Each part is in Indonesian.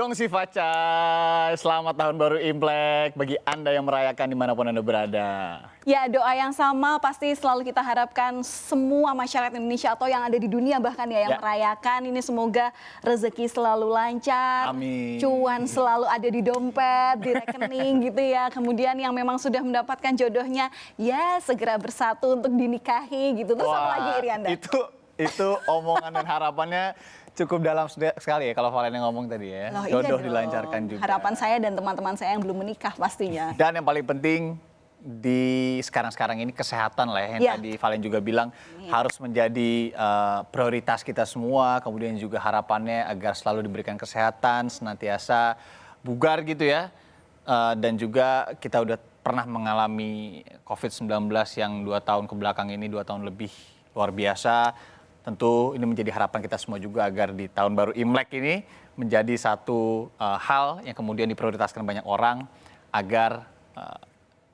Gongsi Facai, selamat tahun baru Imlek bagi Anda yang merayakan dimanapun Anda berada. Ya, doa yang sama pasti selalu kita harapkan semua masyarakat Indonesia atau yang ada di dunia bahkan ya yang merayakan ini, semoga rezeki selalu lancar, Amin. Cuan selalu ada di dompet, di rekening gitu ya. Kemudian yang memang sudah mendapatkan jodohnya ya segera bersatu untuk dinikahi gitu. Terus apa lagi Irianda? Itu omongan dan harapannya cukup dalam sekali ya kalau Valen yang ngomong tadi ya. Loh, jodoh iya dilancarkan juga. Harapan saya dan teman-teman saya yang belum menikah pastinya. Dan yang paling penting di sekarang ini kesehatan lah ya, yang tadi Valen juga bilang harus menjadi prioritas kita semua. Kemudian juga harapannya agar selalu diberikan kesehatan, senantiasa bugar gitu ya. Dan juga kita udah pernah mengalami COVID-19 yang 2 tahun kebelakang ini, 2 tahun lebih, luar biasa. Tentu ini menjadi harapan kita semua juga agar di tahun baru Imlek ini menjadi satu hal yang kemudian diprioritaskan banyak orang agar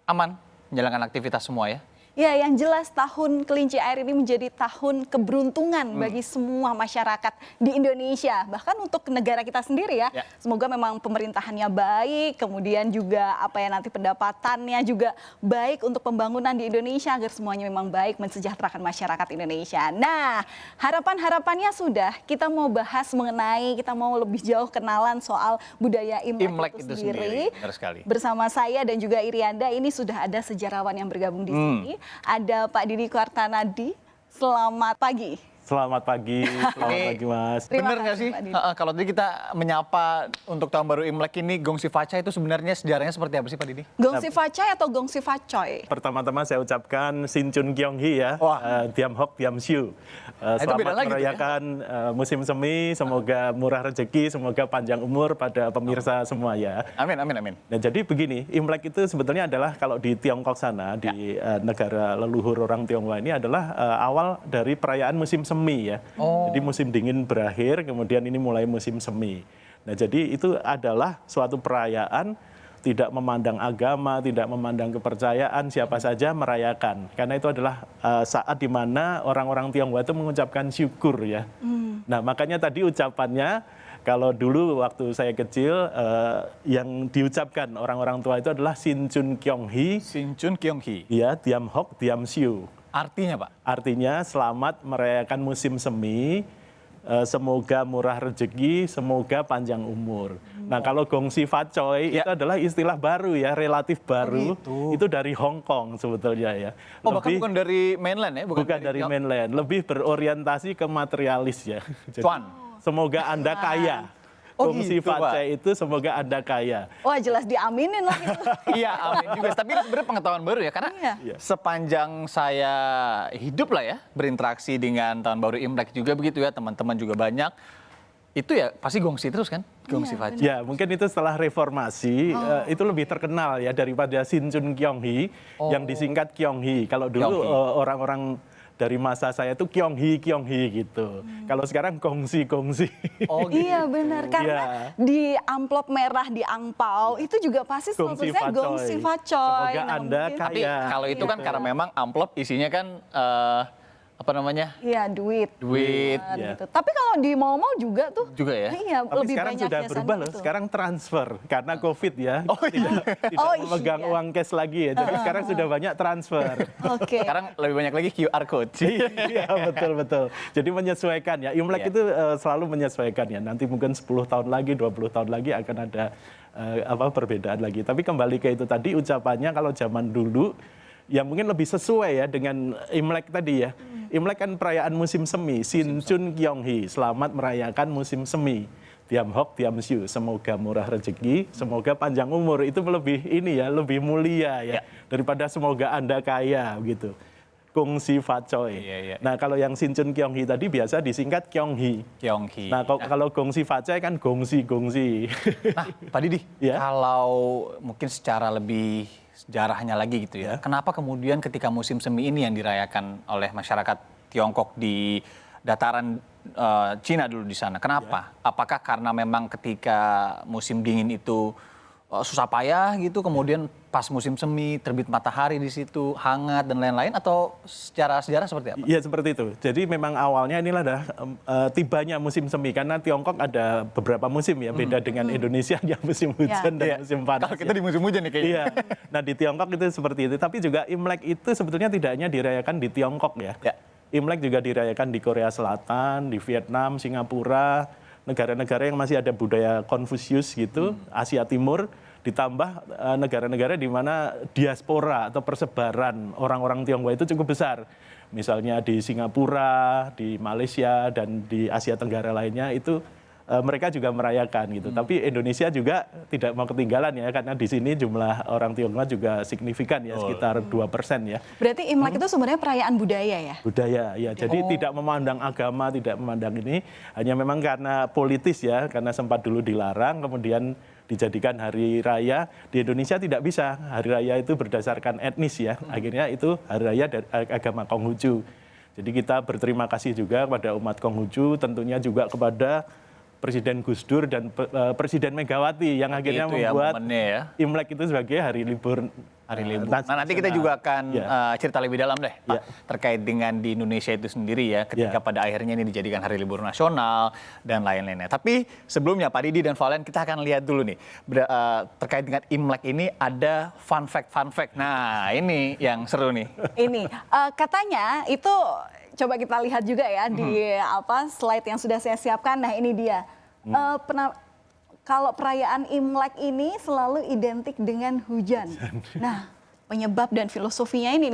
aman menjalankan aktivitas semua ya. Ya, yang jelas tahun kelinci air ini menjadi tahun keberuntungan bagi semua masyarakat di Indonesia. Bahkan untuk negara kita sendiri ya. Semoga memang pemerintahannya baik, kemudian juga nanti pendapatannya juga baik untuk pembangunan di Indonesia agar semuanya memang baik, mensejahterakan masyarakat Indonesia. Nah, harapan-harapannya sudah, kita mau bahas mengenai, kita mau lebih jauh kenalan soal budaya Imlek itu sendiri. Benar sekali. Bersama saya dan juga Irianda, ini sudah ada sejarawan yang bergabung di sini. Ada Pak Didi Kuartanadi, selamat pagi. Selamat pagi Mas. Bener nggak sih kalau tadi kita menyapa untuk tahun baru Imlek ini Gongsi Facai itu sebenarnya sejarahnya seperti apa sih Pak Didi? Gongsi Facai atau Gongsi Facoy? Pertama-tama saya ucapkan Sinchun Kyonghi ya, Diam Hok Diam Siu. Selamat merayakan musim semi, semoga murah rezeki, semoga panjang umur pada pemirsa semua ya. Amin, amin, amin. Nah jadi begini, Imlek itu sebetulnya adalah kalau di Tiongkok sana, di negara leluhur orang Tionghoa ini adalah awal dari perayaan musim semi ya. Jadi musim dingin berakhir, kemudian ini mulai musim semi. Nah jadi itu adalah suatu perayaan tidak memandang agama, tidak memandang kepercayaan, siapa saja merayakan. Karena itu adalah saat di mana orang-orang Tionghoa itu mengucapkan syukur ya. Nah makanya tadi ucapannya, kalau dulu waktu saya kecil yang diucapkan orang-orang tua itu adalah Sinchun Kyonghi. Sinchun Kyonghi. Ya, Diam Hok Diam Siu. Artinya Pak? Artinya selamat merayakan musim semi, semoga murah rezeki, semoga panjang umur. Nah kalau Gongsi Facai itu adalah istilah baru ya, relatif baru. Itu dari Hong Kong sebetulnya ya. Bahkan bukan dari mainland ya? Bukan dari mainland, lebih berorientasi ke materialis ya. Jadi, semoga Anda kaya. Gongsi Facai itu semoga Anda kaya. Wah jelas diaminin lah itu. Iya amin juga. Tapi itu sebenarnya pengetahuan baru ya. Karena sepanjang saya hidup lah ya. Berinteraksi dengan tahun baru Imlek juga begitu ya. Teman-teman juga banyak. Itu ya pasti gongsi terus kan? Gongsi Facai. Ya mungkin itu setelah reformasi itu lebih terkenal ya daripada Sinchun Kyonghi yang disingkat Kyonghi. Kalau dulu orang-orang dari masa saya itu Kyonghi gitu. Kalau sekarang Gongsi. Oh gitu. Iya benar, karena di amplop merah di angpau itu juga pasti tulisannya Gongsi Facai. Semoga Anda kaya. Tapi kalau itu kan karena memang amplop isinya kan apa namanya? Iya, duit. Gitu. Tapi kalau di mall-mall juga tuh. Juga ya? Iya, tapi lebih sekarang banyak sudah berubah loh. Sekarang transfer karena COVID ya. Tidak memegang uang cash lagi ya. Jadi sekarang sudah banyak transfer. Sekarang lebih banyak lagi QR code. Iya, betul. Jadi menyesuaikan ya. Imlek itu selalu menyesuaikan ya. Nanti mungkin 10 tahun lagi, 20 tahun lagi akan ada perbedaan lagi. Tapi kembali ke itu tadi ucapannya kalau zaman dulu ya mungkin lebih sesuai ya dengan Imlek tadi ya. Imlek kan perayaan musim semi, Sinchun Kyonghi, selamat merayakan musim semi. Diam Hok Diam Siu, semoga murah rezeki, semoga panjang umur. Itu lebih lebih mulia ya daripada semoga Anda kaya gitu. Gongsi Facai. Nah kalau yang Sinchun Kyonghi tadi biasa disingkat Kyonghi. Nah kalau Gongsi Facai kan gongsi. Nah Pak Didi, kalau mungkin secara lebih sejarahnya lagi gitu ya. Kenapa kemudian ketika musim semi ini yang dirayakan oleh masyarakat Tiongkok di dataran Cina dulu di sana? Kenapa? Apakah karena memang ketika musim dingin itu susah payah gitu, kemudian pas musim semi terbit matahari di situ hangat dan lain-lain, atau secara sejarah seperti apa? Iya seperti itu. Jadi memang awalnya inilah adalah tibanya musim semi karena Tiongkok ada beberapa musim ya, beda dengan Indonesia yang musim hujan dan musim panas. Kalau kita di musim hujan nih kayaknya. Iya. Nah di Tiongkok itu seperti itu. Tapi juga Imlek itu sebetulnya tidak hanya dirayakan di Tiongkok ya. Imlek juga dirayakan di Korea Selatan, di Vietnam, Singapura, negara-negara yang masih ada budaya Konfusius gitu, Asia Timur, ditambah negara-negara di mana diaspora atau persebaran orang-orang Tionghoa itu cukup besar. Misalnya di Singapura, di Malaysia, dan di Asia Tenggara lainnya itu mereka juga merayakan gitu. Tapi Indonesia juga tidak mau ketinggalan ya, karena di sini jumlah orang Tionghoa juga signifikan ya, sekitar 2% ya. Berarti Imlek itu sebenarnya perayaan budaya ya? Budaya, ya. Jadi tidak memandang agama, tidak memandang ini, hanya memang karena politis ya, karena sempat dulu dilarang, kemudian dijadikan hari raya. Di Indonesia tidak bisa, hari raya itu berdasarkan etnis ya, akhirnya itu hari raya dari agama Konghucu. Jadi kita berterima kasih juga kepada umat Konghucu, tentunya juga kepada Presiden Gus Dur dan Presiden Megawati yang akhirnya membuat Imlek itu sebagai hari libur. Nah nanti kita juga akan cerita lebih dalam deh Pak, terkait dengan di Indonesia itu sendiri ya, ketika pada akhirnya ini dijadikan hari libur nasional dan lain-lainnya. Tapi sebelumnya Pak Didi dan Valen, kita akan lihat dulu nih terkait dengan Imlek ini ada fun fact. Nah ini yang seru nih. Ini katanya itu, coba kita lihat juga ya di slide yang sudah saya siapkan. Nah ini dia. Kalau perayaan Imlek ini selalu identik dengan hujan. Nah, penyebab dan filosofinya ini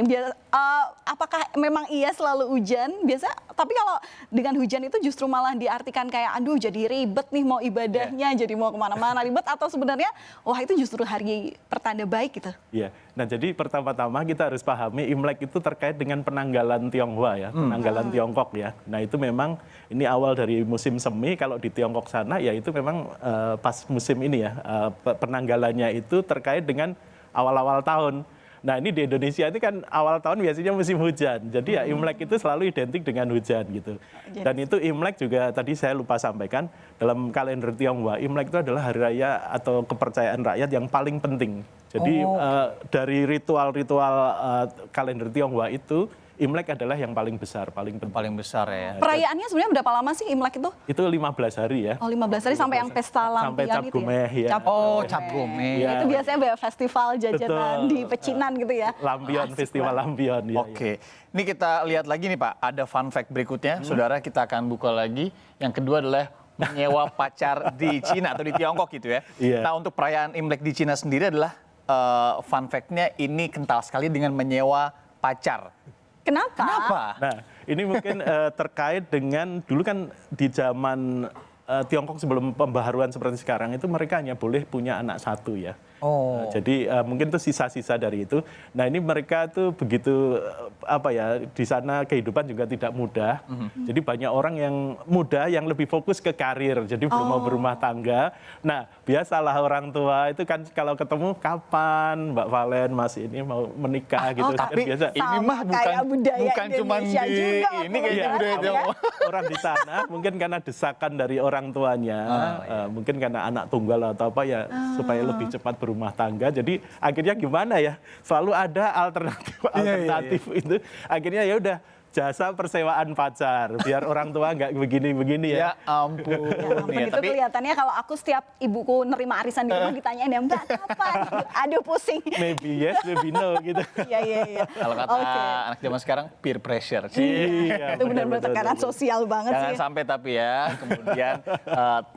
apakah memang iya selalu hujan? Biasa, tapi kalau dengan hujan itu justru malah diartikan kayak aduh jadi ribet nih mau ibadahnya, jadi mau kemana-mana ribet, atau sebenarnya wah itu justru hari pertanda baik gitu? Iya. Nah jadi pertama-tama kita harus pahami Imlek itu terkait dengan penanggalan Tionghoa ya, penanggalan Tiongkok ya. Nah itu memang ini awal dari musim semi, kalau di Tiongkok sana ya itu memang pas musim ini ya, penanggalannya itu terkait dengan awal-awal tahun. Nah ini di Indonesia ini kan awal tahun biasanya musim hujan, jadi ya Imlek itu selalu identik dengan hujan gitu. Dan itu Imlek juga tadi saya lupa sampaikan, dalam kalender Tionghoa Imlek itu adalah hari raya atau kepercayaan rakyat yang paling penting. Jadi dari ritual-ritual kalender Tionghoa itu Imlek adalah yang paling besar, paling penting. Paling besar ya. Perayaannya sebenarnya berapa lama sih Imlek itu? Itu 15 hari ya. Oh 15 hari sampai yang pesta lampion sampai Cap itu Gomeh ya? ya. Cap Gomeh. Itu biasanya banyak festival jajanan di pecinan gitu ya. Lampion, festival lampion. Ya, Oke, ini kita lihat lagi nih Pak, ada fun fact berikutnya. Saudara, kita akan buka lagi. Yang kedua adalah menyewa pacar di Cina atau di Tiongkok gitu ya. Nah untuk perayaan Imlek di Cina sendiri adalah fun fact-nya ini kental sekali dengan menyewa pacar. Kenapa? Nah, ini mungkin terkait dengan dulu kan di zaman Tiongkok sebelum pembaharuan seperti sekarang itu mereka hanya boleh punya anak satu ya. Jadi mungkin itu sisa-sisa dari itu. Nah ini mereka tuh begitu di sana kehidupan juga tidak mudah. Jadi banyak orang yang muda yang lebih fokus ke karir. Jadi belum mau berumah tangga. Nah biasalah orang tua itu kan kalau ketemu kapan Mbak Valen Mas ini mau menikah gitu. Tapi biasa. Ini mah bukan cuma di ini kayaknya budaya Tionghoa. Orang di sana mungkin karena desakan dari orang tuanya, mungkin karena anak tunggal atau apa ya supaya lebih cepat berumah tangga. Jadi akhirnya gimana ya? Selalu ada alternatif itu. Akhirnya ya udah jasa persewaan pacar biar orang tua nggak begini-begini ya. Ya ampun. Itu kelihatannya kalau aku setiap ibuku nerima arisan di rumah ditanyain ya Mbak kapan? Aduh pusing. Maybe yes, maybe no gitu. Iya. Kalau kata anak zaman sekarang peer pressure. Iya, itu benar-benar tekanan sosial banget sih. Jangan sampai tapi ya kemudian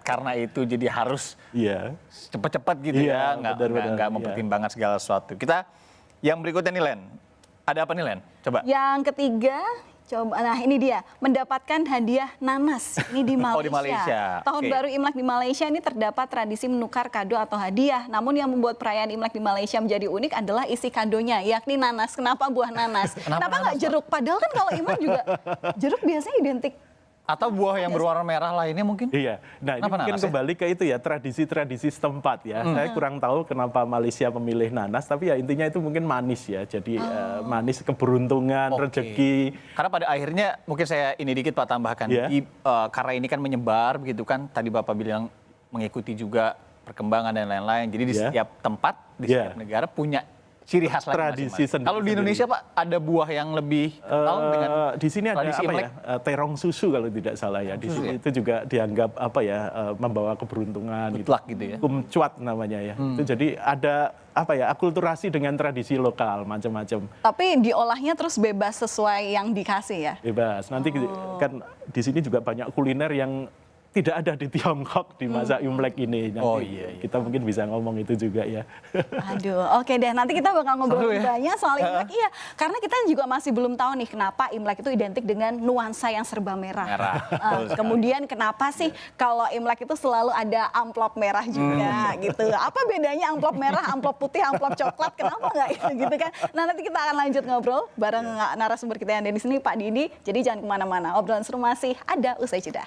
karena itu jadi harus cepet-cepet gitu ya, nggak mempertimbangkan segala sesuatu. Kita yang berikutnya nih Len. Ada apa nih Len? Coba. Yang ketiga, nah ini dia, mendapatkan hadiah nanas. Ini di Malaysia. Di Malaysia. Tahun baru Imlek di Malaysia ini terdapat tradisi menukar kado atau hadiah. Namun yang membuat perayaan Imlek di Malaysia menjadi unik adalah isi kadonya, yakni nanas. Kenapa buah nanas? Kenapa nggak jeruk? Padahal kan kalau Imlek juga jeruk biasanya identik. Atau buah yang berwarna merah lainnya mungkin? Iya, nah ini mungkin kembali ke itu ya, tradisi-tradisi setempat ya. Saya kurang tahu kenapa Malaysia memilih nanas, tapi ya intinya itu mungkin manis ya. Jadi manis, keberuntungan, rezeki. Karena pada akhirnya mungkin saya ini dikit Pak tambahkan. Karena ini kan menyebar begitu kan, tadi Bapak bilang mengikuti juga perkembangan dan lain-lain. Jadi di setiap tempat, di setiap negara punya ciri khas lagi tradisi masing-masing. Kalau di Indonesia Pak, ada buah yang lebih kental dengan di sini ada tradisi apa Imlek? ya? Terong susu kalau tidak salah ya. Di sini itu juga dianggap apa ya? Membawa keberuntungan. Good luck gitu ya. Kumcuat namanya ya. Itu jadi ada apa ya? Akulturasi dengan tradisi lokal macam-macam. Tapi diolahnya terus bebas sesuai yang dikasih ya? Bebas. Nanti kan di sini juga banyak kuliner yang tidak ada di Tiongkok di masa Imlek ini. Nanti kita mungkin bisa ngomong itu juga ya. Aduh, oke deh. Nanti kita bakal ngobrol banyak soal Imlek. Iya, karena kita juga masih belum tahu nih kenapa Imlek itu identik dengan nuansa yang serba merah. Kemudian kenapa sih kalau Imlek itu selalu ada amplop merah juga gitu. Apa bedanya amplop merah, amplop putih, amplop coklat? Kenapa nggak itu gitu kan? Nah nanti kita akan lanjut ngobrol bareng narasumber kita yang ada di sini, Pak Didi. Jadi jangan kemana-mana. Obrolan seru masih ada usai jeda.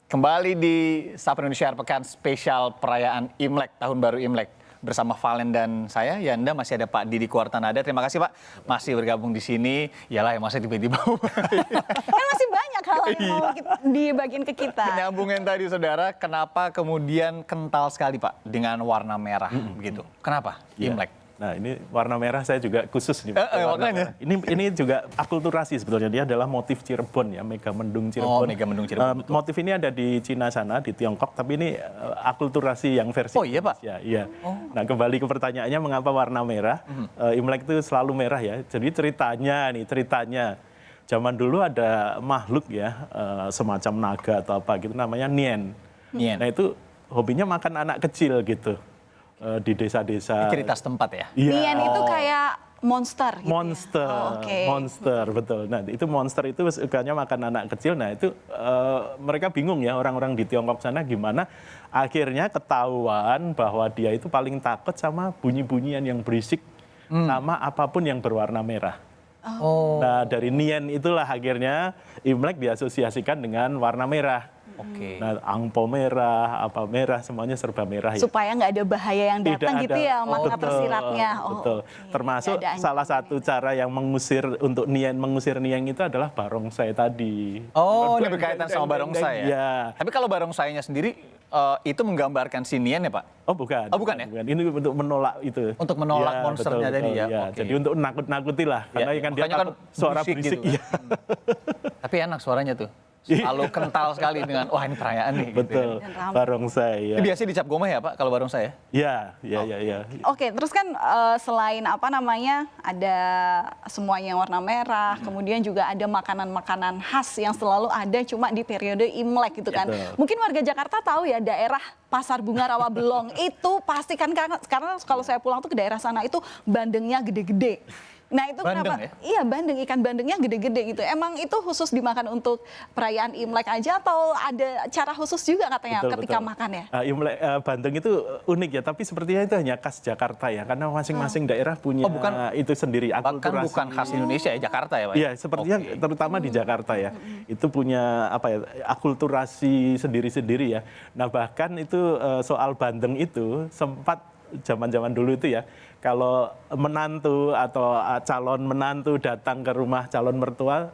Kembali di Sapa Indonesia Pekan spesial perayaan Imlek, Tahun Baru Imlek. Bersama Valen dan saya, Yanda, masih ada Pak Didi Kuartanada. Terima kasih Pak, masih bergabung di sini. Yalah ya, masa tiba-tiba. Kan masih banyak hal yang mau dibagiin ke kita. Nyambungin tadi saudara, kenapa kemudian kental sekali Pak dengan warna merah begitu? Kenapa Imlek? Nah ini warna merah saya juga khusus nih. Makanya. Ini juga akulturasi sebetulnya, dia adalah motif Cirebon ya, Megamendung Cirebon. Megamendung Cirebon. Motif ini ada di Cina sana, di Tiongkok, tapi ini akulturasi yang versi iya Pak? Iya. Nah kembali ke pertanyaannya mengapa warna merah? Imlek itu selalu merah ya. Jadi ceritanya zaman dulu ada makhluk ya, semacam naga atau apa gitu, namanya Nien. Nah itu hobinya makan anak kecil gitu. Di desa-desa. Cerita setempat ya? Nian itu kayak monster gitu monster betul. Nah itu monster itu sukanya makan anak kecil. Nah itu mereka bingung ya, orang-orang di Tiongkok sana gimana akhirnya ketahuan bahwa dia itu paling takut sama bunyi-bunyian yang berisik sama apapun yang berwarna merah. Nah dari Nian itulah akhirnya Imlek diasosiasikan dengan warna merah. Nah, angpo merah, apa merah, semuanya serba merah ya. Supaya nggak ada bahaya yang datang gitu ya, makna tersiratnya. Betul. Termasuk salah satu cara yang mengusir Nian itu adalah barongsai tadi. Ini berkaitan sama barongsai ya? Ya. Tapi kalau barongsainya sendiri itu menggambarkan si Nian ya Pak? Bukan. Bukan ya? Ini untuk menolak itu. Untuk menolak monsternya tadi ya? Jadi untuk nakut-nakuti lah. Karena kan dia takut suara berisik. Gitu, Tapi enak suaranya tuh. Selalu kental sekali dengan, wah ini perayaan nih. Betul, gitu. barongsai. Ini biasanya dicap gomeh ya Pak, kalau barongsai ya? Iya. Oke, terus kan selain ada semuanya yang warna merah, kemudian juga ada makanan-makanan khas yang selalu ada cuma di periode Imlek gitu kan. Betul. Mungkin warga Jakarta tahu ya daerah Pasar Bunga Rawabelong itu pasti kan, karena kalau saya pulang tuh ke daerah sana itu bandengnya gede-gede. Nah itu bandeng, kenapa? Ya? Iya bandeng, ikan bandengnya gede-gede gitu. Emang itu khusus dimakan untuk perayaan Imlek aja atau ada cara khusus juga katanya ketika makan ya? Imlek bandeng itu unik ya, tapi sepertinya itu hanya khas Jakarta ya, karena masing-masing daerah punya itu sendiri akulturasi. Bahkan bukan khas Indonesia ya, Jakarta ya Pak? Iya, sepertinya terutama di Jakarta ya, itu punya akulturasi sendiri-sendiri ya. Nah bahkan itu soal bandeng itu sempat zaman-zaman dulu itu ya, kalau menantu atau calon menantu datang ke rumah calon mertua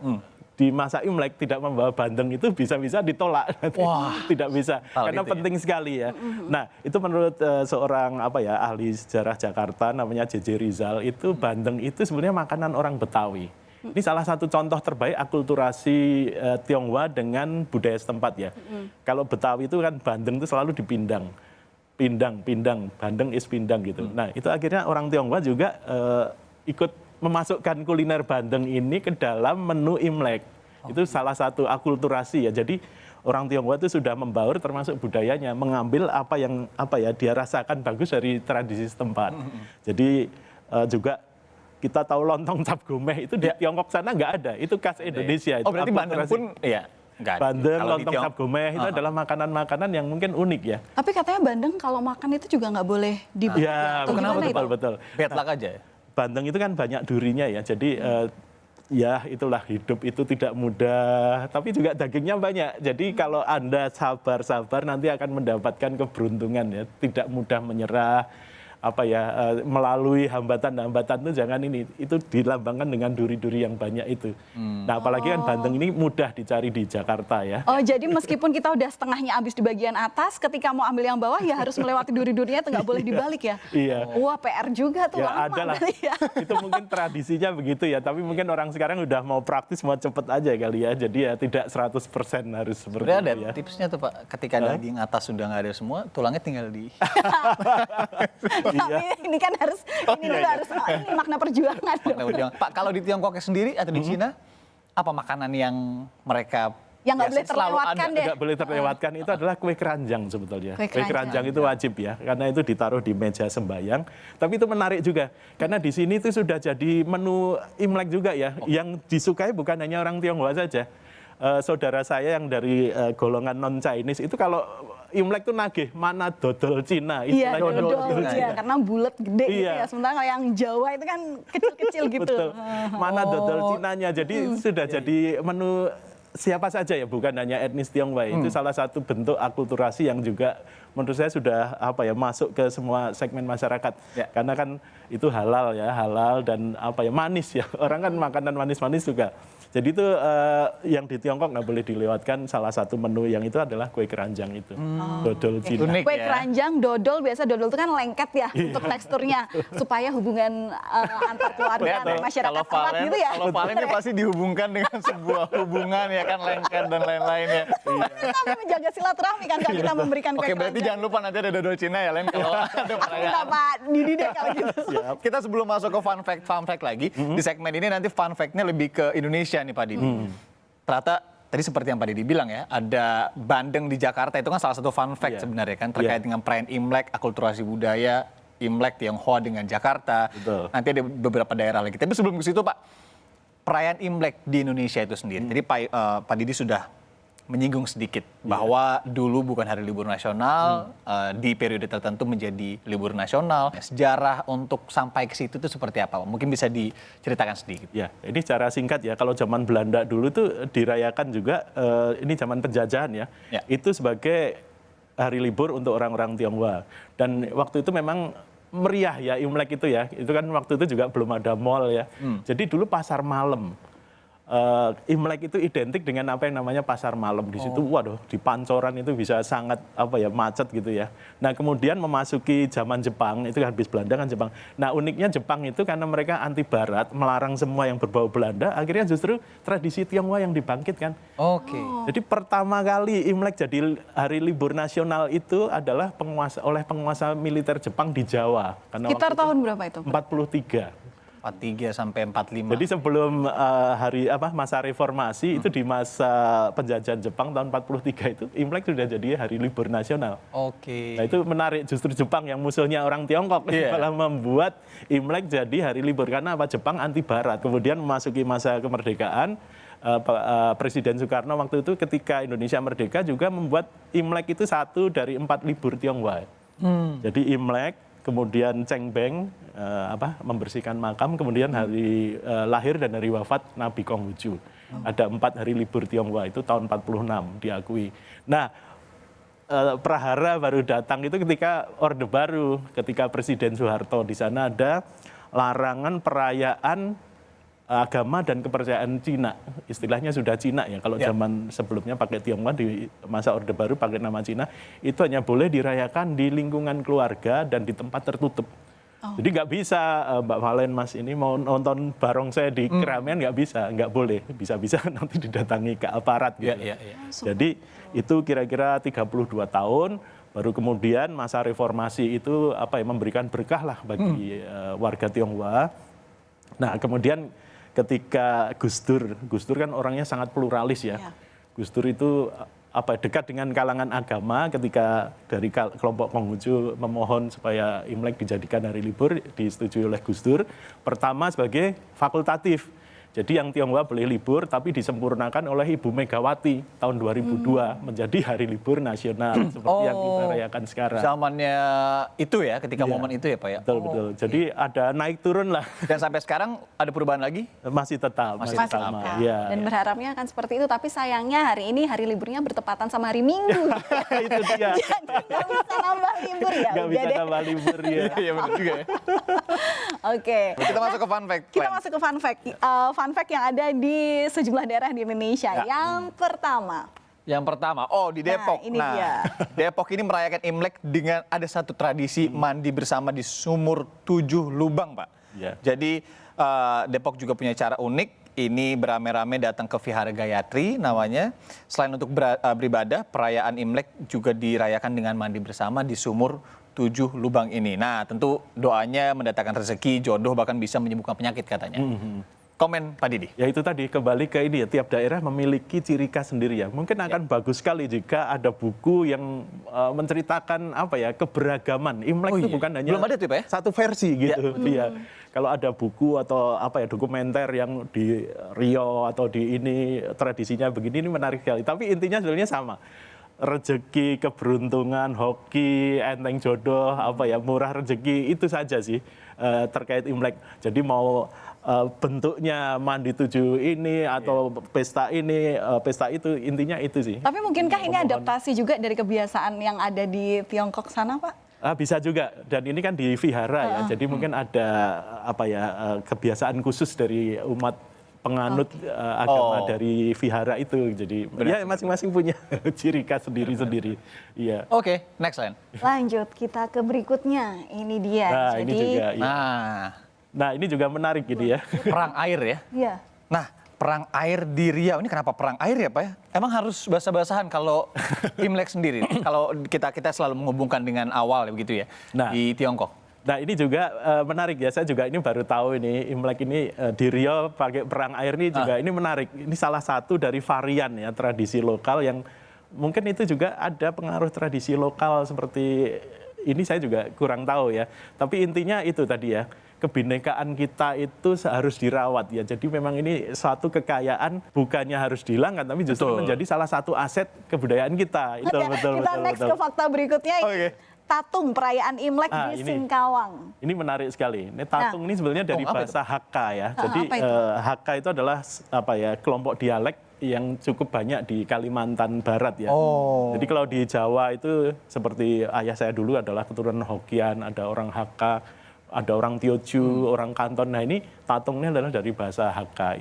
di masa Imlek tidak membawa bandeng itu bisa-bisa ditolak. Wah, tidak bisa karena itu penting sekali ya. Nah itu menurut seorang ahli sejarah Jakarta namanya J.J. Rizal, itu bandeng itu sebenarnya makanan orang Betawi. Ini salah satu contoh terbaik akulturasi Tionghoa dengan budaya setempat ya. Kalau Betawi itu kan bandeng itu selalu dipindang. Pindang, bandeng is pindang gitu. Nah itu akhirnya orang Tionghoa juga ikut memasukkan kuliner bandeng ini ke dalam menu Imlek. Itu salah satu akulturasi ya. Jadi orang Tionghoa itu sudah membaur termasuk budayanya, mengambil apa yang dia rasakan bagus dari tradisi setempat. Jadi juga kita tahu lontong cap gomeh itu di Tiongkok sana nggak ada. Itu khas Indonesia. Oh berarti bandeng pun iya. Bandeng, lontong cap gomeh itu adalah makanan-makanan yang mungkin unik ya. Tapi katanya bandeng kalau makan itu juga nggak boleh dibuat. Ya, betul. Bad luck aja ya? Bandeng itu kan banyak durinya ya, jadi Ya, itulah hidup itu tidak mudah, tapi juga dagingnya banyak. Jadi kalau Anda sabar-sabar nanti akan mendapatkan keberuntungan ya. Tidak mudah menyerah, melalui hambatan-hambatan itu jangan ini. Itu dilambangkan dengan duri-duri yang banyak itu. Nah, apalagi kan Banten ini mudah dicari di Jakarta ya. Oh, jadi meskipun kita udah setengahnya habis di bagian atas, ketika mau ambil yang bawah ya harus melewati duri-durinya, itu nggak boleh dibalik ya? Iya. Wah, PR juga tuh, Ya lama ada lah, berarti ya. itu mungkin tradisinya begitu ya, tapi mungkin orang sekarang udah mau praktis, mau cepet aja kali ya, jadi ya tidak 100% harus seperti Sebenarnya itu ada ya. tipsnya tuh Pak, ketika daging atas sudah nggak ada semua, tulangnya tinggal di... Ini kan harus, harus ini makna perjuangan. Pak, kalau di Tiongkok sendiri atau di Cina, apa makanan yang mereka yang nggak boleh biasanya selalu terlewatkan ada? deh. Nggak boleh terlewatkan itu adalah kue keranjang sebetulnya. Kue Kue keranjang itu wajib ya, karena itu ditaruh di meja sembayang. Tapi itu menarik juga, karena di sini itu sudah jadi menu Imlek juga ya, yang disukai bukan hanya orang Tionghoa saja. Saudara saya yang dari golongan non-Chinese itu kalau Imlek tuh nagih mana dodol Cina. Iya, istilahnya dodol ya, karena bulat gede gitu Iya. ya. Sementara kalau yang Jawa itu kan kecil-kecil gitu. Betul. Mana dodol Cinanya. Jadi sudah jadi menu siapa saja ya, bukan hanya etnis Tionghoa. Itu salah satu bentuk akulturasi yang juga menurut saya sudah masuk ke semua segmen masyarakat. Ya. Karena kan itu halal ya, halal dan manis ya. Orang kan makanan manis-manis juga. Jadi itu yang di Tiongkok nggak boleh dilewatkan, salah satu menu yang itu adalah kue keranjang itu. Dodol Cina. Unik Kue ya. keranjang, dodol, biasa dodol itu kan lengket ya untuk teksturnya. Supaya hubungan antar keluarga, antar masyarakat erat gitu ya. Kalau Valen dia pasti dihubungkan dengan sebuah hubungan ya kan, lengket dan lain-lain ya. Kami menjaga silaturahmi kan kalau kita memberikan kue Oke, berarti keranjang. jangan lupa nanti ada dodol Cina ya, Len, kalau ada perayaan. Enggak, Pak Didi deh kalau gitu. Kita sebelum masuk ke fun fact lagi, di segmen ini nanti fun fact-nya lebih ke Indonesia nih Pak Didi. Ternyata tadi seperti yang Pak Didi bilang ya, ada bandeng di Jakarta, itu kan salah satu fun fact sebenarnya kan, terkait dengan perayaan Imlek, akulturasi budaya, Imlek Tionghoa dengan Jakarta. Betul. Nanti ada beberapa daerah lagi. Tapi sebelum ke situ Pak, perayaan Imlek di Indonesia itu sendiri. Jadi Pak Didi sudah menyinggung sedikit bahwa dulu bukan hari libur nasional, di periode tertentu menjadi libur nasional. Sejarah untuk sampai ke situ itu seperti apa? Mungkin bisa diceritakan sedikit. Ya, ini secara singkat ya, kalau zaman Belanda dulu tuh dirayakan juga, ini zaman penjajahan ya, itu sebagai hari libur untuk orang-orang Tionghoa. Dan waktu itu memang meriah ya Imlek itu ya, itu kan waktu itu juga belum ada mall ya. Jadi dulu pasar malam. Imlek itu identik dengan apa yang namanya pasar malam di situ. Waduh, di Pancoran itu bisa sangat macet gitu ya. Nah, kemudian memasuki zaman Jepang, itu habis Belanda kan Jepang. Nah, uniknya Jepang itu karena mereka anti barat, melarang semua yang berbau Belanda, akhirnya justru tradisi Tionghoa yang dibangkitkan. Oke. Jadi pertama kali Imlek jadi hari libur nasional itu adalah oleh penguasa militer Jepang di Jawa. Karena Sekitar tahun berapa itu? 43. 43 sampai 45. Jadi sebelum masa reformasi itu di masa penjajahan Jepang tahun 43 itu Imlek sudah jadi hari libur nasional. Oke. Nah itu menarik, justru Jepang yang musuhnya orang Tiongkok malah membuat Imlek jadi hari libur karena Jepang anti Barat. Kemudian memasuki masa kemerdekaan, Presiden Soekarno waktu itu ketika Indonesia merdeka juga membuat Imlek itu satu dari 4 libur Tionghoa. Jadi Imlek, kemudian Cengbeng, membersihkan makam, kemudian hari lahir dan hari wafat Nabi Konghucu. Ada 4 hari libur Tionghoa, itu tahun 46 diakui. Nah, prahara baru datang itu ketika Orde Baru, ketika Presiden Soeharto. Di sana ada larangan perayaan agama dan kepercayaan Cina. Istilahnya sudah Cina ya. Kalau zaman sebelumnya pakai Tionghoa, di masa Orde Baru pakai nama Cina, itu hanya boleh dirayakan di lingkungan keluarga dan di tempat tertutup. Jadi nggak bisa Mbak Valen, Mas ini mau nonton barongsai di keramaian nggak bisa, nggak boleh. Bisa-bisa nanti didatangi ke aparat gitu. Jadi itu kira-kira 32 tahun, baru kemudian masa reformasi itu memberikan berkah lah bagi warga Tionghoa. Nah kemudian ketika Gus Dur kan orangnya sangat pluralis ya. Gus Dur itu dekat dengan kalangan agama, ketika dari kelompok Konghucu memohon supaya Imlek dijadikan hari libur, disetujui oleh Gus Dur. Pertama sebagai fakultatif. Jadi yang Tionghoa boleh libur, tapi disempurnakan oleh Ibu Megawati tahun 2002 menjadi hari libur nasional seperti yang kita rayakan sekarang. Zamannya itu ya, ketika momen itu ya Pak ya? Betul, betul. Jadi ada naik turun lah. Dan sampai sekarang ada perubahan lagi? Masih tetap, masih sama. Ya. Dan berharapnya akan seperti itu, tapi sayangnya hari ini hari liburnya bertepatan sama hari Minggu. Itu dia. Jadi nggak bisa nambah libur ya. Nggak bisa nambah libur ya. Iya benar juga ya. Oke. Kita masuk ke fun fact. Kita masuk ke fun fact. Fun fact yang ada di sejumlah daerah di Indonesia. Yang pertama. Yang pertama, di Depok. Nah, ini dia. Depok ini merayakan Imlek dengan ada satu tradisi mandi bersama di sumur 7 lubang, Pak. Ya. Jadi Depok juga punya cara unik. Ini beramai-ramai datang ke Vihara Gayatri namanya. Selain untuk beribadah, perayaan Imlek juga dirayakan dengan mandi bersama di sumur 7 lubang ini. Nah, tentu doanya mendatangkan rezeki, jodoh, bahkan bisa menyembuhkan penyakit katanya. Komen Pak Didi. Ya itu tadi, kembali ke ini ya, tiap daerah memiliki ciri khas sendiri ya. Mungkin akan bagus sekali jika ada buku yang menceritakan keberagaman. Imlek itu bukan hanya belum ada tuh Pak ya? satu versi gitu. Ya. Kalau ada buku atau dokumenter yang di Riau atau di ini tradisinya begini, ini menarik sekali. Tapi intinya sebenarnya sama. Rezeki, keberuntungan, hoki, enteng jodoh, murah rezeki, itu saja sih terkait Imlek. Jadi mau bentuknya mandi 7 ini atau pesta ini, pesta itu, intinya itu sih. Tapi mungkinkah ini adaptasi juga dari kebiasaan yang ada di Tiongkok sana, Pak? Bisa juga, dan ini kan di vihara ya, jadi mungkin ada kebiasaan khusus dari umat penganut agama dari vihara itu. Jadi ya masing-masing punya ciri khas sendiri-sendiri. Iya. Oke, next line. Lanjut kita ke berikutnya. Ini dia. Nah, jadi ini juga. Iya. Nah, ini juga menarik gitu ya. Perang air ya. Iya. Nah, perang air di Riau ini kenapa perang air ya Pak ya? Emang harus basah-basahan kalau Imlek sendiri? Kalau kita selalu menghubungkan dengan awal begitu ya, di Tiongkok. Nah ini juga menarik ya, saya juga ini baru tahu ini Imlek ini di Riau pakai perang air ini juga ini menarik. Ini salah satu dari varian ya tradisi lokal yang mungkin itu juga ada pengaruh tradisi lokal seperti ini, saya juga kurang tahu ya. Tapi intinya itu tadi ya, kebinekaan kita itu harus dirawat ya. Jadi memang ini suatu kekayaan bukannya harus dihilangkan, tapi justru menjadi salah satu aset kebudayaan kita. Itu betul. Kita next ke fakta berikutnya. Tatung perayaan Imlek di Singkawang. Ini menarik sekali. Ini tatung ini sebenarnya dari bahasa Hakka ya. Jadi Hakka itu adalah kelompok dialek yang cukup banyak di Kalimantan Barat ya. Jadi kalau di Jawa itu seperti ayah saya dulu adalah keturunan Hokian, ada orang Hakka, ada orang Tioju, orang Kanton. Nah ini tatungnya adalah dari bahasa Hakka.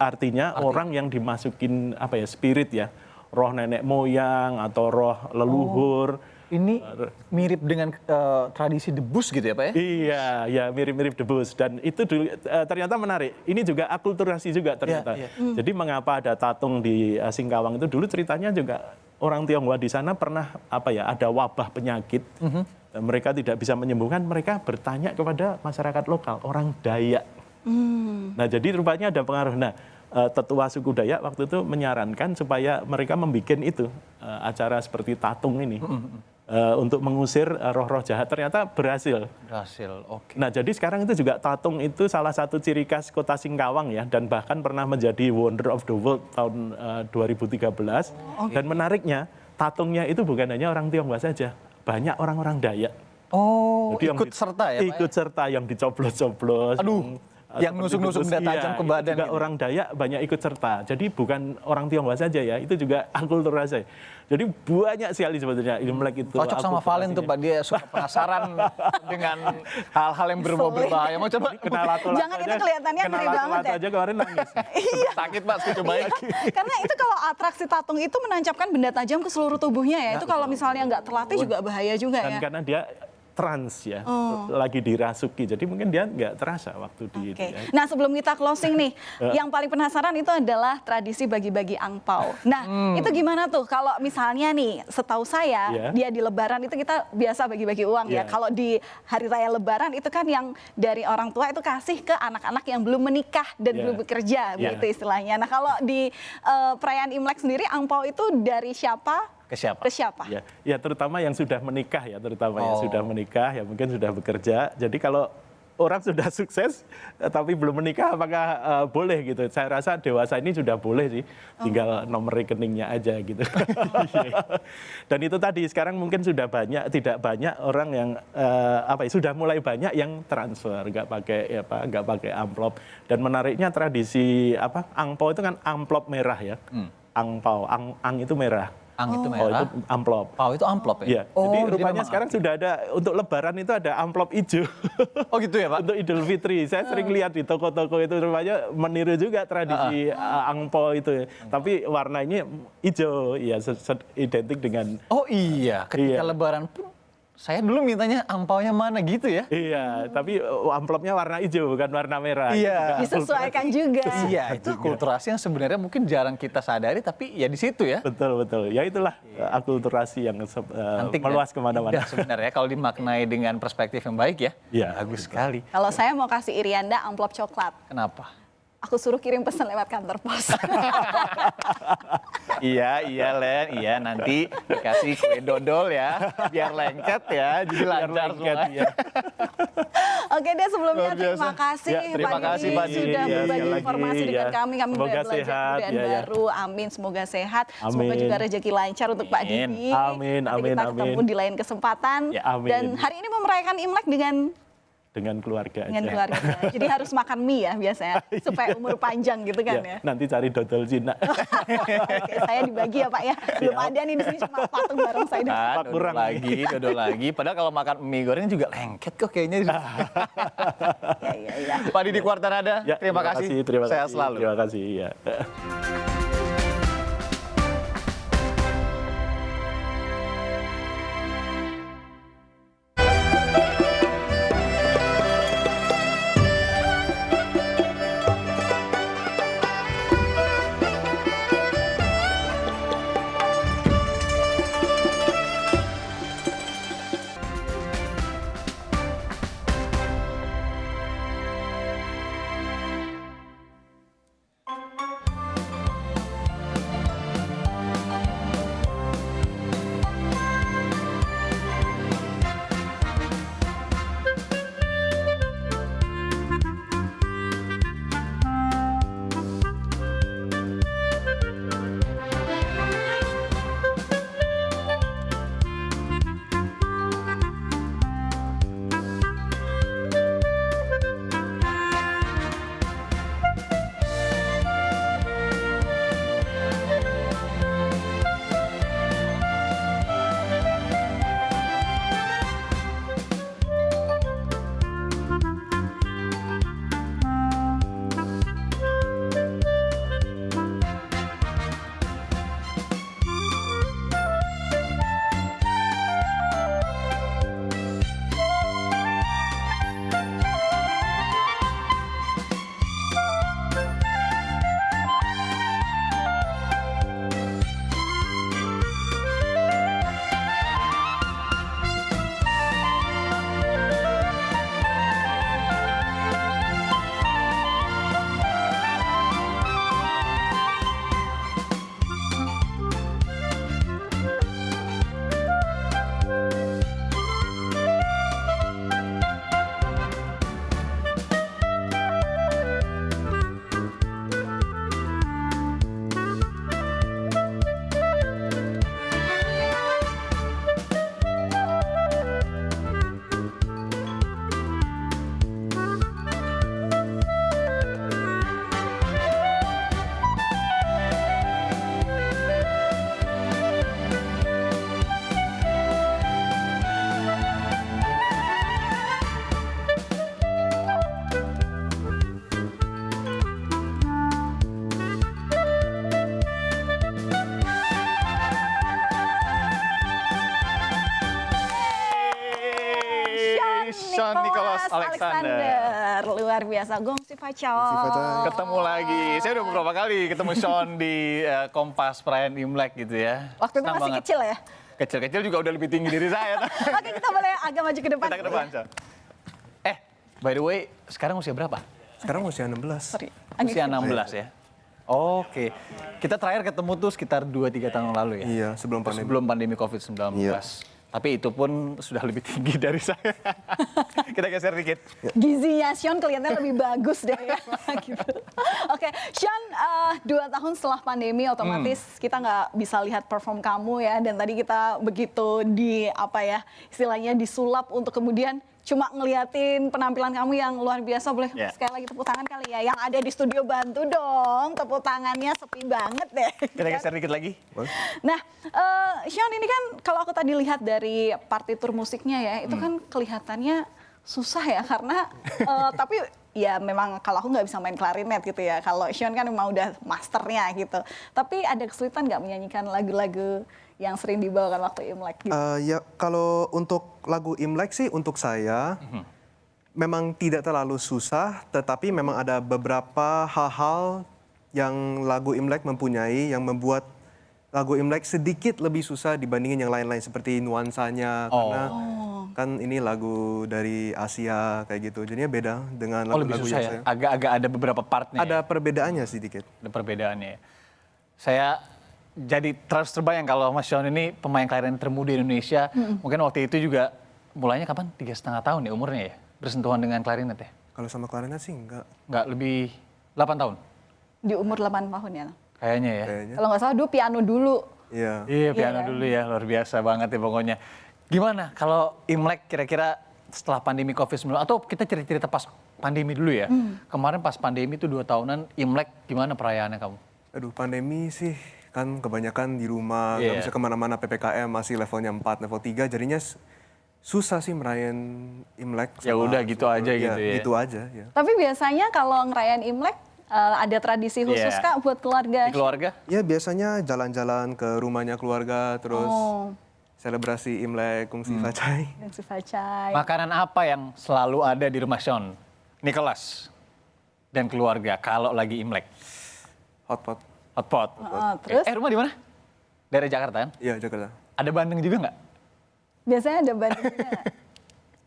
Artinya orang yang dimasukin spirit ya, roh nenek moyang atau roh leluhur. Ini mirip dengan tradisi debus gitu ya Pak ya? Iya, ya mirip-mirip debus. Dan itu dulu, ternyata menarik. Ini juga akulturasi juga ternyata. Jadi mengapa ada tatung di Singkawang itu dulu ceritanya juga orang Tionghoa di sana pernah ada wabah penyakit. Dan mereka tidak bisa menyembuhkan, mereka bertanya kepada masyarakat lokal, orang Dayak. Nah jadi rupanya ada pengaruh. Nah tetua suku Dayak waktu itu menyarankan supaya mereka membuat itu acara seperti tatung ini. Untuk mengusir roh-roh jahat, ternyata berhasil. Oke. Nah jadi sekarang itu juga tatung itu salah satu ciri khas kota Singkawang ya, dan bahkan pernah menjadi Wonder of the World tahun 2013. Dan menariknya tatungnya itu bukan hanya orang Tionghoa saja, banyak orang-orang Dayak. Jadi ikut serta ya Pak? Ikut serta, yang dicoblos-coblos. Yang nusuk-nusuk benda tajam ke badan. Juga orang Dayak banyak ikut serta. Jadi bukan orang Tionghoa saja ya, itu juga akulturasi. Jadi banyak sekali sebetulnya Imlek itu. Cocok sama Valen tuh Pak, dia suka penasaran dengan hal-hal yang berbahaya. Mau coba? Jangan itu kelihatannya ngeri banget ya. Aja kemarin nangis. Sakit Pak, saya cobain. Karena itu kalau atraksi tatung itu menancapkan benda tajam ke seluruh tubuhnya ya. Itu kalau misalnya nggak terlatih juga bahaya juga ya. Dan karena dia trans ya, lagi dirasuki, jadi mungkin dia nggak terasa waktu di itu ya. Nah sebelum kita closing nih, yang paling penasaran itu adalah tradisi bagi-bagi angpau. Nah itu gimana tuh kalau misalnya nih, setahu saya dia di Lebaran itu kita biasa bagi-bagi uang ya. Kalau di hari raya Lebaran itu kan yang dari orang tua itu kasih ke anak-anak yang belum menikah dan belum bekerja, begitu istilahnya. Nah kalau di perayaan Imlek sendiri angpau itu dari siapa? Ke siapa? Ya terutama yang sudah menikah ya, yang sudah menikah ya mungkin sudah bekerja. Jadi kalau orang sudah sukses tapi belum menikah apakah boleh gitu. Saya rasa dewasa ini sudah boleh sih, tinggal nomor rekeningnya aja gitu. Dan itu tadi sekarang mungkin sudah tidak banyak orang yang sudah mulai banyak yang transfer nggak pakai amplop. Dan menariknya tradisi angpau itu kan amplop merah ya. Angpau, ang itu merah. Ang itu Oh, merah. itu amplop. Pau itu amplop ya? Iya. Jadi rupanya sekarang sudah ada untuk Lebaran itu ada amplop hijau. Oh gitu ya Pak? Untuk Idul Fitri. Saya sering lihat di toko-toko itu rupanya meniru juga tradisi angpau itu. Tapi warnanya hijau, ya identik dengan. Oh iya, ketika Iya. Lebaran pun saya dulu mintanya angpaunya mana gitu ya? Iya, tapi amplopnya warna hijau bukan warna merah. Iya. Disesuaikan juga. Iya, itu akulturasi yang sebenarnya mungkin jarang kita sadari, tapi ya di situ ya. Betul. Ya itulah akulturasi yang Antik meluas dan kemana-mana. indah sebenarnya kalau dimaknai dengan perspektif yang baik ya. Iya. Bagus sekali. Kalau saya mau kasih Irianda amplop coklat, Kenapa? aku suruh kirim pesan lewat kantor pos. Iya Len, iya nanti dikasih kue dodol ya, biar lengket ya, jadi lancar lengket, semua. ya. Oke deh, sebelumnya Luar biasa. terima kasih Ya, terima Pak kasih, Didi Pak Didi. sudah Ya, berbagi sekali lagi, informasi dengan ya. kami Semoga belajar sehat, kebudayaan ya. baru. Amin, semoga sehat. Semoga Amin. juga rezeki lancar untuk Pak Amin. Didi. Amin, Nanti amin, kita ketemu amin. di lain kesempatan. Ya, amin. Dan hari ini mau merayakan Imlek Dengan keluarga dengan aja. keluarga. Jadi harus makan mie ya biasanya supaya umur panjang gitu kan ya. Nanti cari dodol Cina. Oke, saya dibagi ya Pak ya. Belum ada nih di sini cuma patung bareng saya. Nah, kurang. dodol lagi. Padahal kalau makan mie goreng juga lengket kok kayaknya. Iya. Pak Didi Kuartanada, Ya, terima kasih. Terima Sehat kasih. selalu. Terima kasih. Ya. Sean Nicholas Alexander. Luar biasa, Gong si Facong. Ketemu lagi. Saya udah beberapa kali ketemu Sean di Kompas perayaan Imlek gitu ya. Waktu itu Senang masih banget. kecil ya? Kecil-kecil juga udah lebih tinggi dari saya. Oke, kita boleh agak maju ke depan. Kita ke depan, Sean. By the way, sekarang usia berapa? Sekarang usia 16. Sorry. Usia 16 ya. Oke. Kita terakhir ketemu tuh sekitar 2-3 tahun lalu ya. Iya, sebelum pandemi. Sebelum pandemi COVID-19. Iya. Tapi itu pun sudah lebih tinggi dari saya. Kita geser dikit. Gizinya Sean kelihatannya lebih bagus deh ya. Gitu. Oke, Sean 2 tahun setelah pandemi otomatis kita nggak bisa lihat perform kamu ya. Dan tadi kita begitu istilahnya disulap untuk kemudian cuma ngeliatin penampilan kamu yang luar biasa. Boleh sekali lagi tepuk tangan kali ya. Yang ada di studio bantu dong, tepuk tangannya sepi banget deh. Kita geser dikit lagi. Nah, Sean ini kan kalau aku tadi lihat dari partitur musiknya ya, itu kan kelihatannya susah ya karena tapi ya memang kalau aku nggak bisa main klarinet gitu ya. Kalau Sean kan memang udah masternya gitu. Tapi ada kesulitan nggak menyanyikan lagu-lagu yang sering dibawakan waktu Imlek gitu? Ya kalau untuk lagu Imlek sih untuk saya memang tidak terlalu susah, tetapi memang ada beberapa hal-hal yang lagu Imlek mempunyai yang membuat lagu Imlek sedikit lebih susah dibandingin yang lain-lain seperti nuansanya karena kan ini lagu dari Asia kayak gitu. Jadinya beda dengan Lebih lagu-lagu susah yang ya? saya. Agak-agak ada beberapa partnya. Ada perbedaannya sedikit. Ada perbedaannya ya. Saya jadi terus terbayang kalau Mas Sean ini pemain klarinet termuda di Indonesia. Mungkin waktu itu juga mulainya kapan? 3,5 tahun ya umurnya ya? Bersentuhan dengan klarinet ya? Kalau sama klarinet sih enggak. Enggak, lebih 8 tahun? Di umur 8 tahun ya? Kayaknya ya. Kayaknya. Kalau nggak salah dulu piano dulu. Iya. Iya, piano kan? dulu ya, luar biasa banget ya pokoknya. Gimana kalau Imlek kira-kira setelah pandemi COVID-19, atau kita cerita-cerita pas pandemi dulu ya. Kemarin pas pandemi itu 2 tahunan, Imlek gimana perayaannya kamu? Aduh, pandemi sih kan kebanyakan di rumah, nggak bisa kemana-mana, PPKM masih levelnya 4, level 3, jadinya susah sih merayain Imlek. Ya udah gitu aja gitu ya. Gitu aja ya. Tapi biasanya kalau ngerayain Imlek ada tradisi khusus Kak buat keluarga? Di keluarga? Ya biasanya jalan-jalan ke rumahnya keluarga, terus selebrasi Imlek, kungsi facai. Kungsi facai. Makanan apa yang selalu ada di rumah Sean, Nicholas, dan keluarga kalau lagi Imlek? Hotpot. Hotpot. Terus? Rumah di mana? Daerah Jakarta kan? Iya, Jakarta. Ada bandeng juga nggak? Biasanya ada bandengnya.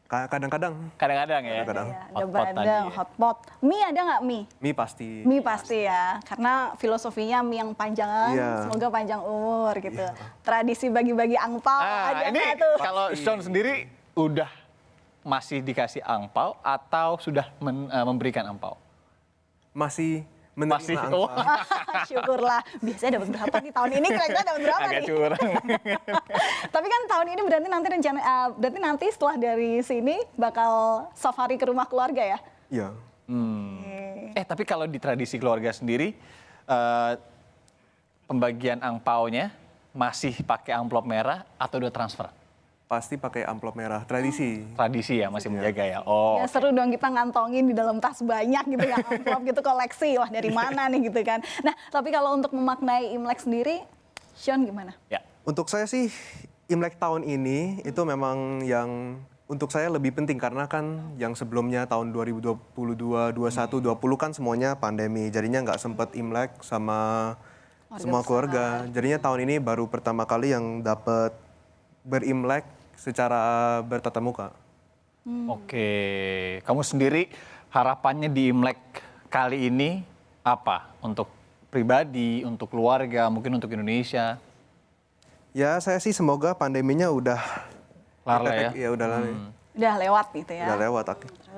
Kadang-kadang. Kadang-kadang ya. Kadang-kadang. Ya, ada Hotpot bandeng, tadi ya. hotpot. Mie ada nggak mie? Mie pasti. Mie pasti ya, karena filosofinya mie yang panjang, semoga panjang umur gitu. Tradisi bagi-bagi angpau ada ini nggak tuh? kalau Sean sendiri udah masih dikasih angpau atau sudah memberikan angpau? Masih menerima angpau. Syukurlah. Biasanya dapat berapa nih tahun ini? Kira-kira dapat berapa Agak nih? curang. Tapi kan tahun ini berarti nanti setelah dari sini bakal safari ke rumah keluarga ya? Iya. Tapi kalau di tradisi keluarga sendiri, pembagian angpaunya masih pakai amplop merah atau udah transfer? Pasti pakai amplop merah. Tradisi. Tradisi ya, masih menjaga ya. Ya seru dong kita ngantongin di dalam tas banyak gitu ya, amplop gitu koleksi. Wah dari mana nih gitu kan. Nah tapi kalau untuk memaknai Imlek sendiri, Sean gimana? Ya. Untuk saya sih Imlek tahun ini itu memang yang untuk saya lebih penting karena kan yang sebelumnya tahun 2022, 21, 20 kan semuanya pandemi. Jadinya nggak sempet Imlek sama semua keluarga. Jadinya tahun ini baru pertama kali yang dapat berimlek secara bertatap muka. Oke, kamu sendiri harapannya di Imlek kali ini apa? Untuk pribadi, untuk keluarga, mungkin untuk Indonesia? Ya saya sih semoga pandeminya udah Kelar lah ya? Ya udah lah. Udah lewat gitu ya? Udah lewat.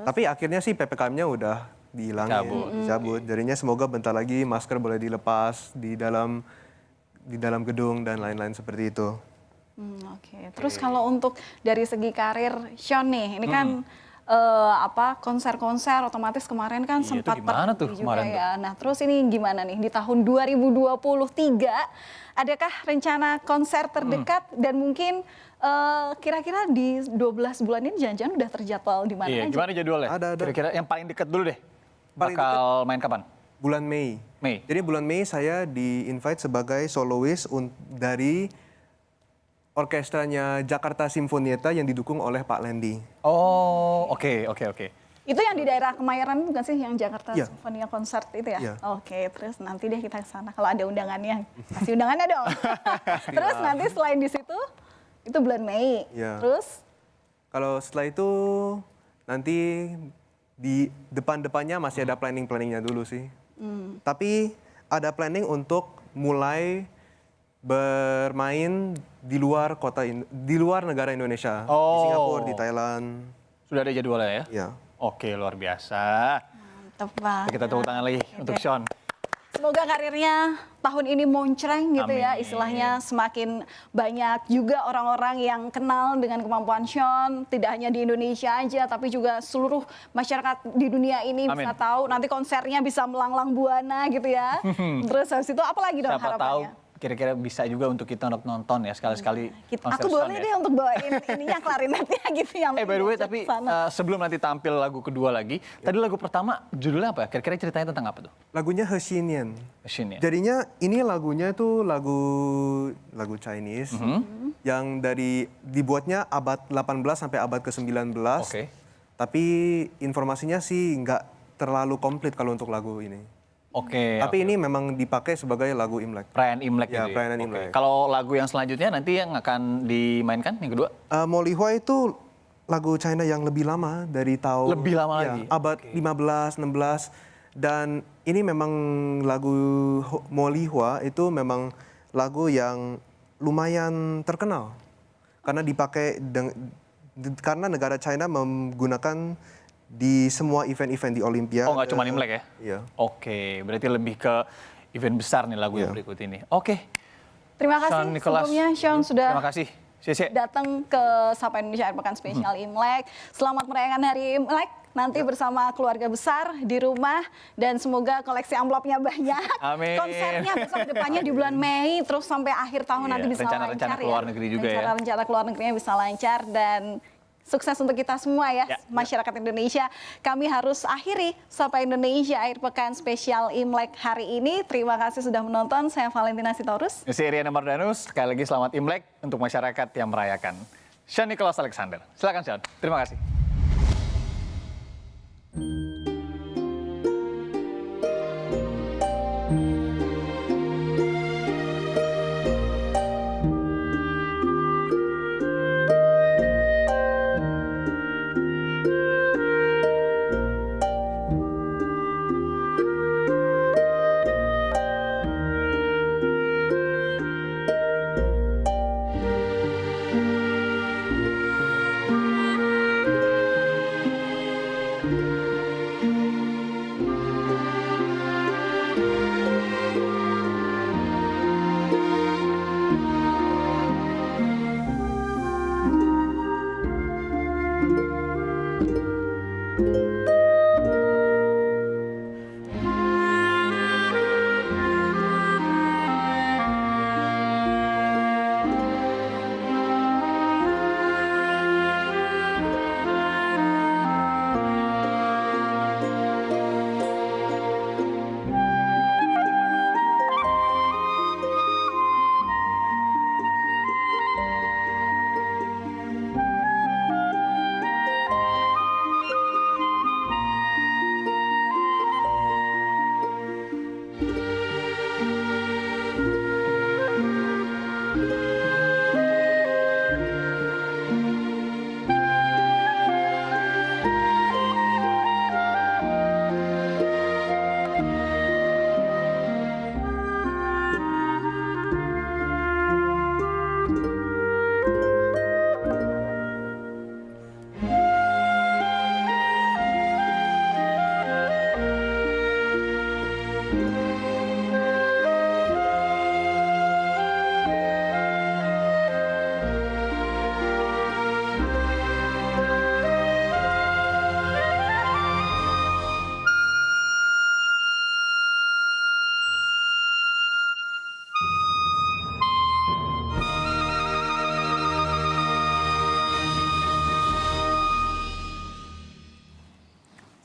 Tapi akhirnya sih PPKM-nya udah dihilangin, dicabut. Jadinya semoga bentar lagi masker boleh dilepas di dalam gedung dan lain-lain seperti itu. Oke. Terus kalau untuk dari segi karir Sean nih, ini kan konser-konser otomatis kemarin kan Iya, sempat itu gimana tuh juga kemarin ya. Nah terus ini gimana nih di tahun 2023, adakah rencana konser terdekat dan mungkin kira-kira di 12 bulan ini jangan-jangan udah terjadwal di mana Iya, aja? gimana jadwalnya? Ada. Kira-kira yang paling dekat dulu deh. Paling Bakal main kapan? Bulan Mei. Mei. Jadi bulan Mei saya di-invite sebagai soloist dari orkestranya Jakarta Sinfonietta yang didukung oleh Pak Lendi. Oh, oke. Itu yang di daerah Kemayoran bukan sih yang Jakarta Iya. Sinfonia Concert itu ya? Iya. Oke, terus nanti deh kita ke sana kalau ada undangannya. Kasih undangannya dong. Terus nanti selain di situ itu bulan Mei. Iya. Terus Kalau setelah itu nanti di depan-depannya masih ada planning-planningnya dulu sih. Tapi ada planning untuk mulai bermain di luar di luar negara Indonesia, di Oh. Singapura, di Thailand. Sudah ada jadwalnya ya? Ya. Oke, luar biasa. Mantep banget. Kita tepuk tangan lagi untuk Sean. Semoga karirnya tahun ini moncreng gitu ya, Amin. istilahnya semakin banyak juga orang-orang yang kenal dengan kemampuan Sean, tidak hanya di Indonesia aja, tapi juga seluruh masyarakat di dunia ini Amin. bisa tahu, nanti konsernya bisa melanglang buana gitu ya. Terus habis itu apa lagi dong Siapa tahu harapannya? kira-kira bisa juga untuk kita untuk nonton ya sekali-sekali konser Aku Sean boleh ya. deh untuk bawain ininya klarinetnya gitu yang By the way, tapi sana. sebelum nanti tampil lagu kedua lagi, tadi lagu pertama judulnya apa ya? Kira-kira ceritanya tentang apa tuh? Lagunya Hexinian. Machine ya? Jadinya ini lagunya tuh lagu Chinese yang dibuatnya abad 18 sampai abad ke-19. Oke. Tapi informasinya sih nggak terlalu komplit kalau untuk lagu ini. Oke. Tapi ini memang dipakai sebagai lagu Imlek. perayaan Imlek Ya, gitu perayaan Oke. Imlek. Kalau lagu yang selanjutnya nanti yang akan dimainkan yang kedua? Molihua itu lagu China yang lebih lama dari tahun Lebih lama ya, lagi? abad 15, 16 dan ini memang lagu Molihua itu memang lagu yang lumayan terkenal karena dipakai karena negara China menggunakan di semua event-event di Olimpiade. Oh nggak cuma Imlek ya? Iya. Oke, berarti lebih ke event besar nih lagu yang Iya. berikut ini. Oke, Terima Sean kasih Nicholas. sebelumnya Sean sudah Terima kasih. Sisi. datang ke Sapa Indonesia Air Pekan Spesial Imlek. Selamat merayakan hari Imlek nanti bersama keluarga besar di rumah dan semoga koleksi amplopnya banyak. Amin. Konsernya besok depannya di bulan Mei terus sampai akhir tahun Iya, nanti bisa rencana-rencana lancar ke luar negeri juga ya. Rencana keluar negerinya bisa lancar dan sukses untuk kita semua ya, Ya. masyarakat Indonesia. Kami harus akhiri Sapa Indonesia Air Pekan Spesial Imlek hari ini. Terima kasih sudah menonton. Saya Valentina Sitorus. Saya Riana Mardanus, sekali lagi selamat Imlek untuk masyarakat yang merayakan. Sean Nicholas Alexander. Silakan Sean. Terima kasih.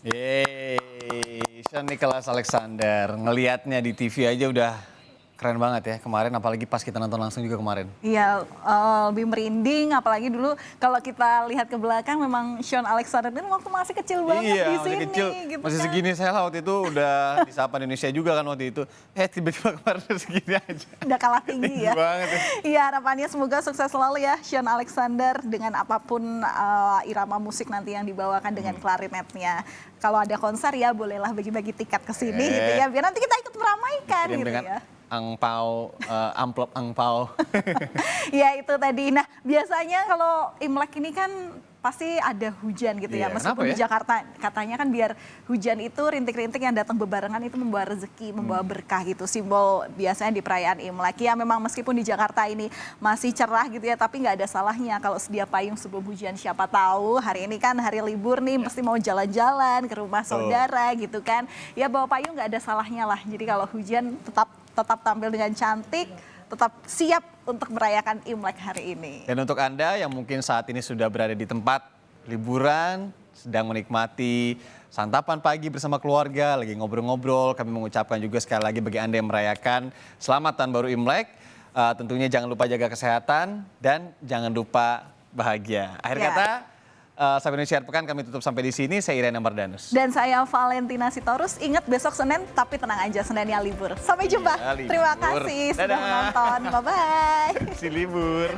Yeay, Sean Nicholas Alexander. Ngelihatnya di TV aja udah keren banget ya kemarin, apalagi pas kita nonton langsung juga kemarin. Iya, lebih merinding, apalagi dulu kalau kita lihat ke belakang memang Sean Alexander ini waktu masih kecil banget Iya, di masih sini. kecil, Gitu masih kan. segini saya lah waktu itu udah di Sapa Indonesia juga kan waktu itu. Tiba-tiba kemarin udah segini aja. Udah kalah tinggi ya. Banget ya. Iya, harapannya semoga sukses selalu ya Sean Alexander dengan apapun irama musik nanti yang dibawakan dengan klarinetnya. Kalau ada konser ya bolehlah bagi-bagi tiket ke sini gitu ya, biar nanti kita ikut meramaikan Kirim gitu dengan ya. angpau, amplop angpau. Ya itu tadi. Nah biasanya kalau Imlek ini kan pasti ada hujan gitu ya. Iya, Meskipun kenapa di ya? Jakarta katanya kan biar hujan itu rintik-rintik yang datang bebarengan itu membawa rezeki, membawa berkah gitu. Simbol biasanya di perayaan Imlek. Ya memang meskipun di Jakarta ini masih cerah gitu ya, tapi nggak ada salahnya kalau sedia payung sebelum hujan. Siapa tahu hari ini kan hari libur nih, mesti mau jalan-jalan ke rumah saudara gitu kan. Ya bawa payung nggak ada salahnya lah. Jadi kalau hujan tetap tampil dengan cantik, tetap siap untuk merayakan Imlek hari ini. Dan untuk Anda yang mungkin saat ini sudah berada di tempat liburan, sedang menikmati santapan pagi bersama keluarga, lagi ngobrol-ngobrol, kami mengucapkan juga sekali lagi bagi Anda yang merayakan Selamat Tahun Baru Imlek. Tentunya jangan lupa jaga kesehatan dan jangan lupa bahagia. Akhir Ya. kata, Sapa Indonesia Akhir Pekan kami tutup sampai di sini. Saya Irena Mardanus. Dan saya Valentina Sitorus. Ingat besok Senin, tapi tenang aja, Seninnya libur. Sampai jumpa. Iya, libur. Terima kasih sudah Dadah. menonton. Bye-bye. Si libur.